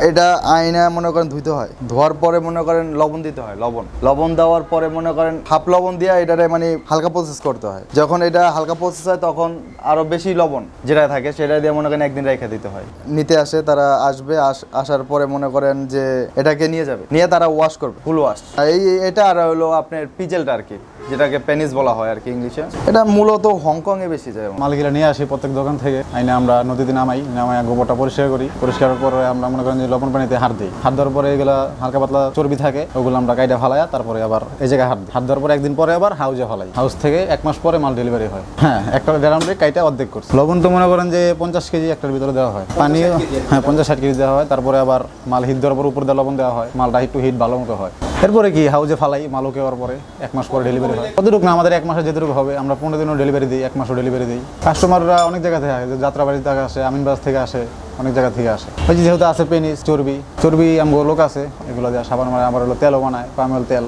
এটা আয়না মনে করেন ধুইতে হয়, ধোয়ার পরে মনে করেন লবণ দিতে হয়, লবণ দেওয়ার পরে মনে করেন হাফ লবণ দিয়ে এটারে মানে হালকা প্রসেস করতে হয়। যখন এটা হালকা প্রসেস হয় তখন আরো বেশি লবণ যেটা থাকে সেটা দিয়ে মনে করেন একদিন রেখে দিতে হয়। নিতে আসে তারা, আসবে, আসার পরে মনে করেন যে এটাকে নিয়ে যাবে, নিয়ে তারা ওয়াশ করবে, ফুল ওয়াশ। এটা আর হলো আপনার পিজেলটা আর কি, যেটাকে পেনিস বলা হয় আর কি ইংলিশে। এটা মূলত হংকং এ বেশি যায়। মালগুলা নিয়ে আসি প্রত্যেক দোকান থেকে, আইনে আমরা নদীতে নামাই গোবরটা পরিষ্কার করি। পরিষ্কারের পরে আমরা মনে করেন যে লবণ পানিতে হাত দিই। হাত দেওয়ার পরে এগুলা হালকা পাতলা চর্বি থাকে, ওগুলো আমরা কাইটা ফালাইয়া তারপরে আবার এই জায়গায় হাত দেওয়ার পরে একদিন পরে আবার হাউজে ফালাই। হাউস থেকে 1 মাস পরে মাল ডেলিভারি হয়। হ্যাঁ, একটা ড্রামে কাইটা অর্ধেক করছে। লবণ তো মনে করেন যে 50 কেজি একটার ভিতরে দেওয়া হয়। পানি 50-60 কেজি দেওয়া হয়। তারপরে আবার মাল হিট দেওয়ার পর উপর দিয়ে লবণ দেওয়া হয়, মালটা একটু হিট ভালো মতো হয়। এরপরে কি হাউজে ফালাই, মালকে হওয়ার পরে 1 মাস পরে ডেলিভারি হয়। কতটুকু না আমাদের 1 মাসে যেটুকু হবে আমরা 15 দিনও ডেলিভারি দিই, 1 মাসও ডেলিভারি দিই। কাস্টমাররা অনেক জায়গা থেকে আসে, যাত্রাবাড়ি থেকে আসে, আমিনবাজার থেকে আসে, অনেক জায়গা থেকে আসে। ওই যেহেতু আছে পেনিস, চর্বি আমগো লোক আছে, এগুলো দিয়ে সাবান মারে, আমার হলো তেলও বানায়, পামেল তেল।